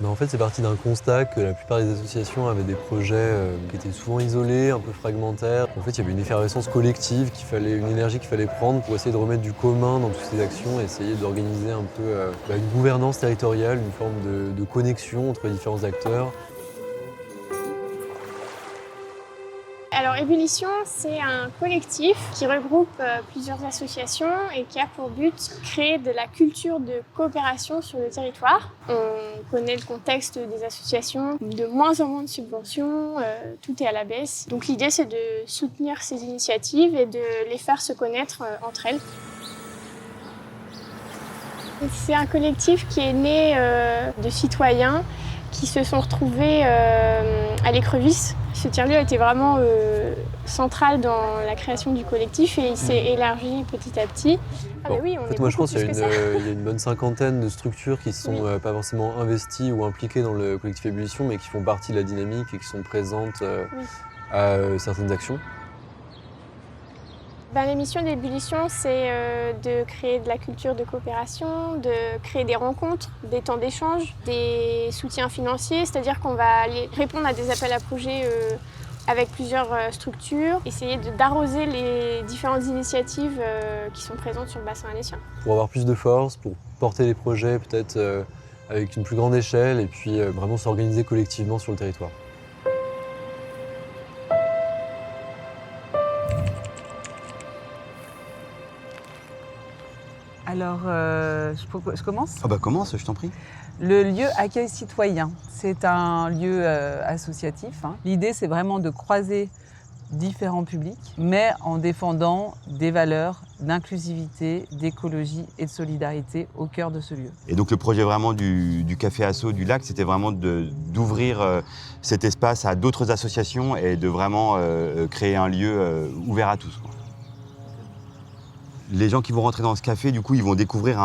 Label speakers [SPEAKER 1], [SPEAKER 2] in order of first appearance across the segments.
[SPEAKER 1] En fait, c'est parti d'un constat que la plupart des associations avaient des projets qui étaient souvent isolés, un peu fragmentaires. En fait, il y avait une effervescence collective, une énergie qu'il fallait prendre pour essayer de remettre du commun dans toutes ces actions et essayer d'organiser un peu une gouvernance territoriale, une forme de connexion entre les différents acteurs.
[SPEAKER 2] Alors Ébullition, c'est un collectif qui regroupe plusieurs associations et qui a pour but de créer de la culture de coopération sur le territoire. On connaît le contexte des associations, de moins en moins de subventions, tout est à la baisse. Donc l'idée, c'est de soutenir ces initiatives et de les faire se connaître entre elles. C'est un collectif qui est né de citoyens qui se sont retrouvés à l'Écrevisse. Ce tiers-lieu a été vraiment central dans la création du collectif et il s'est élargi petit à petit.
[SPEAKER 1] Moi je pense qu'il y a une bonne cinquantaine de structures qui ne sont pas forcément investies ou impliquées dans le collectif Ébullition, mais qui font partie de la dynamique et qui sont présentes à certaines actions.
[SPEAKER 2] La mission d'Ébullition, c'est de créer de la culture de coopération, de créer des rencontres, des temps d'échange, des soutiens financiers, c'est-à-dire qu'on va aller répondre à des appels à projets avec plusieurs structures, essayer d'arroser les différentes initiatives qui sont présentes sur le bassin alésien.
[SPEAKER 1] Pour avoir plus de force, pour porter les projets peut-être avec une plus grande échelle et puis vraiment s'organiser collectivement sur le territoire.
[SPEAKER 3] Alors, je commence ?
[SPEAKER 4] Commence, je t'en prie.
[SPEAKER 3] Le lieu accueil citoyen, c'est un lieu associatif. L'idée, c'est vraiment de croiser différents publics, mais en défendant des valeurs d'inclusivité, d'écologie et de solidarité au cœur de ce lieu.
[SPEAKER 4] Et donc le projet vraiment du Café Asso du Lac, c'était vraiment d'ouvrir cet espace à d'autres associations et de vraiment créer un lieu ouvert à tous, quoi. Les gens qui vont rentrer dans ce café, du coup, ils vont découvrir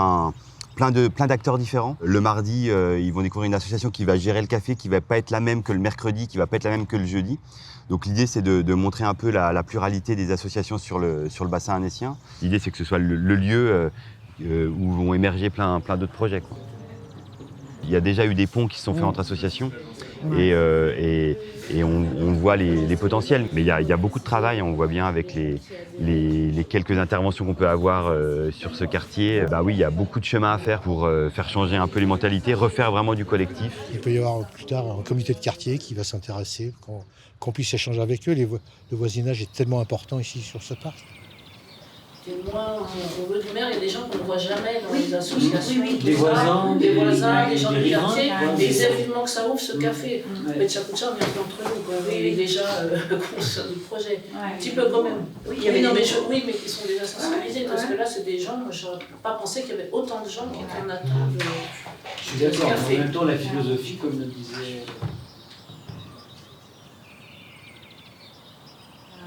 [SPEAKER 4] plein d'acteurs différents. Le mardi, ils vont découvrir une association qui va gérer le café, qui ne va pas être la même que le mercredi, qui ne va pas être la même que le jeudi. Donc l'idée, c'est de montrer un peu la pluralité des associations sur le bassin annécien. L'idée, c'est que ce soit le lieu où vont émerger plein d'autres projets, quoi. Il y a déjà eu des ponts qui se sont faits entre associations et on voit les potentiels. Mais il y a beaucoup de travail, on voit bien avec les quelques interventions qu'on peut avoir sur ce quartier. Il y a beaucoup de chemin à faire pour faire changer un peu les mentalités, refaire vraiment du collectif.
[SPEAKER 5] Il peut y avoir plus tard un comité de quartier qui va s'intéresser, qu'on puisse échanger avec eux. Le voisinage est tellement important ici sur ce parc.
[SPEAKER 6] Et moi, au lieu du maire, il y a des gens qu'on ne voit jamais dans les associations.
[SPEAKER 7] Des voisins,
[SPEAKER 6] des gens du quartier. Et ils aiment vivement que ça ouvre ce café. Mais ça coûte cher, on vient entre nous, quoi. Et déjà conscient du projet. Un petit peu quand même. Mais qui sont déjà sensibilisés. Parce que là, c'est des gens, je n'aurais pas pensé qu'il y avait autant de gens qui étaient en attente de
[SPEAKER 7] Je suis d'accord, en même temps, la philosophie, comme le disait...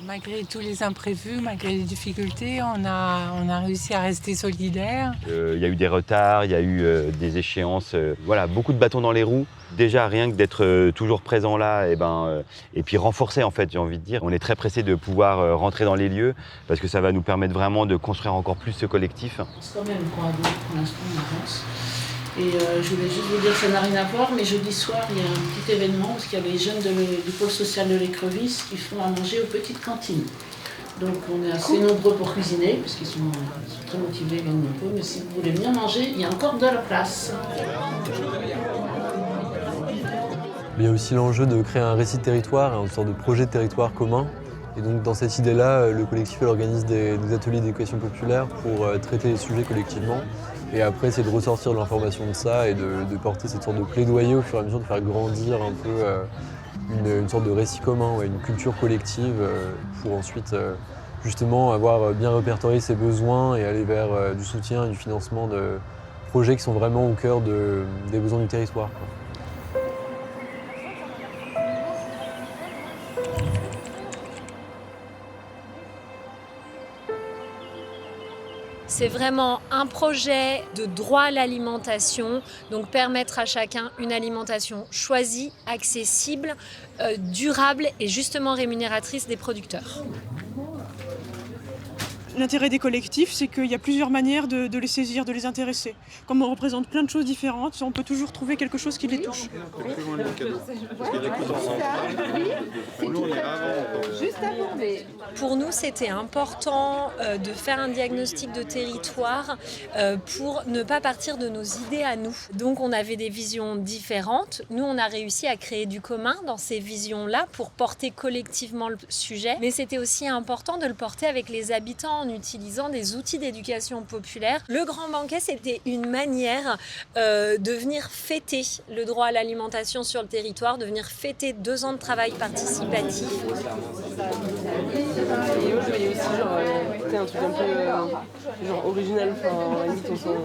[SPEAKER 8] Malgré tous les imprévus, malgré les difficultés, on a réussi à rester solidaires.
[SPEAKER 4] Il y a eu des retards, il y a eu des échéances, beaucoup de bâtons dans les roues. Déjà, rien que d'être toujours présent là, et puis renforcer, en fait, j'ai envie de dire. On est très pressé de pouvoir rentrer dans les lieux parce que ça va nous permettre vraiment de construire encore plus ce collectif.
[SPEAKER 6] C'est quand même pour l'instant on avance. Et je voulais juste vous dire que ça n'a rien à voir, mais jeudi soir, il y a un petit événement, parce qu'il y a les jeunes du pôle social de l'Écrevisse qui font à manger aux petites cantines. Donc on est assez nombreux pour cuisiner, parce qu'ils sont très motivés, ils gagnent un peu, mais si vous voulez venir manger, il y a encore de la place.
[SPEAKER 1] Il y a aussi l'enjeu de créer un récit de territoire, une sorte de projet de territoire commun. Et donc dans cette idée-là, le collectif organise des ateliers d'éducation populaire pour traiter les sujets collectivement. Et après, c'est de ressortir de l'information de ça et de porter cette sorte de plaidoyer au fur et à mesure, de faire grandir un peu une sorte de récit commun, une culture collective pour ensuite justement avoir bien répertorié ses besoins et aller vers du soutien et du financement de projets qui sont vraiment au cœur des besoins du territoire, quoi.
[SPEAKER 9] C'est vraiment un projet de droit à l'alimentation, donc permettre à chacun une alimentation choisie, accessible, durable et justement rémunératrice des producteurs.
[SPEAKER 10] L'intérêt des collectifs, c'est qu'il y a plusieurs manières de les saisir, de les intéresser. Comme on représente plein de choses différentes, on peut toujours trouver quelque chose qui les touche.
[SPEAKER 9] Pour nous, c'était important de faire un diagnostic de territoire pour ne pas partir de nos idées à nous. Donc on avait des visions différentes. Nous, on a réussi à créer du commun dans ces visions-là pour porter collectivement le sujet. Mais c'était aussi important de le porter avec les habitants en utilisant des outils d'éducation populaire. Le grand banquet, c'était une manière de venir fêter le droit à l'alimentation sur le territoire, de venir fêter 2 ans de travail participatif.
[SPEAKER 11] Et eux, je voyais aussi un truc un peu original, enfin, limite on s'en...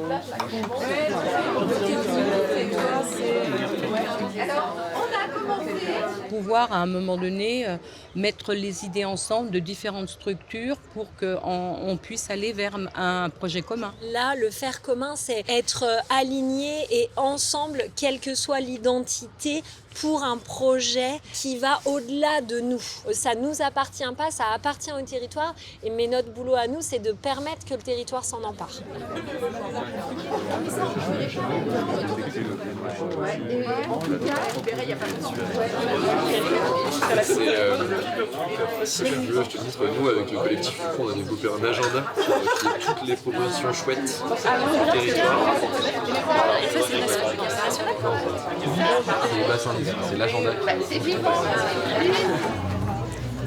[SPEAKER 12] Pouvoir à un moment donné mettre les idées ensemble de différentes structures pour qu'on puisse aller vers un projet commun.
[SPEAKER 9] Là, le faire commun, c'est être aligné et ensemble, quelle que soit l'identité, pour un projet qui va au-delà de nous. Ça ne nous appartient pas, ça appartient au territoire, mais notre boulot à nous, c'est de permettre que le territoire s'en empare.
[SPEAKER 1] Je te dis, nous, avec le collectif FUFO, on a développé un agenda qui est toutes les propositions chouettes du territoire.
[SPEAKER 13] Et ça, c'est national.
[SPEAKER 1] C'est l'agenda.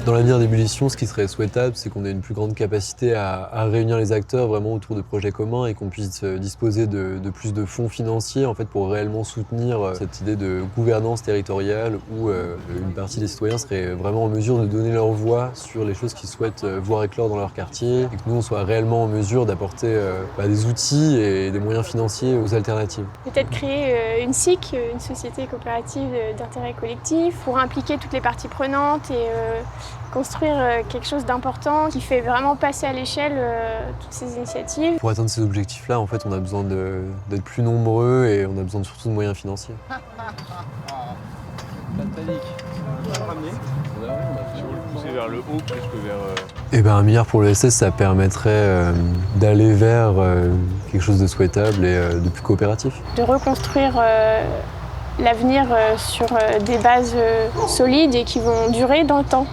[SPEAKER 1] Dans l'avenir d'Ébullition, ce qui serait souhaitable, c'est qu'on ait une plus grande capacité à réunir les acteurs vraiment autour de projets communs et qu'on puisse disposer de plus de fonds financiers en fait, pour réellement soutenir cette idée de gouvernance territoriale où une partie des citoyens serait vraiment en mesure de donner leur voix sur les choses qu'ils souhaitent voir éclore dans leur quartier et que nous, on soit réellement en mesure d'apporter des outils et des moyens financiers aux alternatives.
[SPEAKER 2] Peut-être créer une SIC, une société coopérative d'intérêt collectif, pour impliquer toutes les parties prenantes et construire quelque chose d'important qui fait vraiment passer à l'échelle toutes ces initiatives.
[SPEAKER 1] Pour atteindre ces objectifs-là, en fait, on a besoin d'être plus nombreux et on a besoin surtout de moyens financiers.
[SPEAKER 14] Pousser vers le haut plus que vers...
[SPEAKER 1] Et ben, 1 milliard pour le SS, ça permettrait d'aller vers quelque chose de souhaitable et de plus coopératif.
[SPEAKER 2] De reconstruire l'avenir sur des bases solides et qui vont durer dans le temps.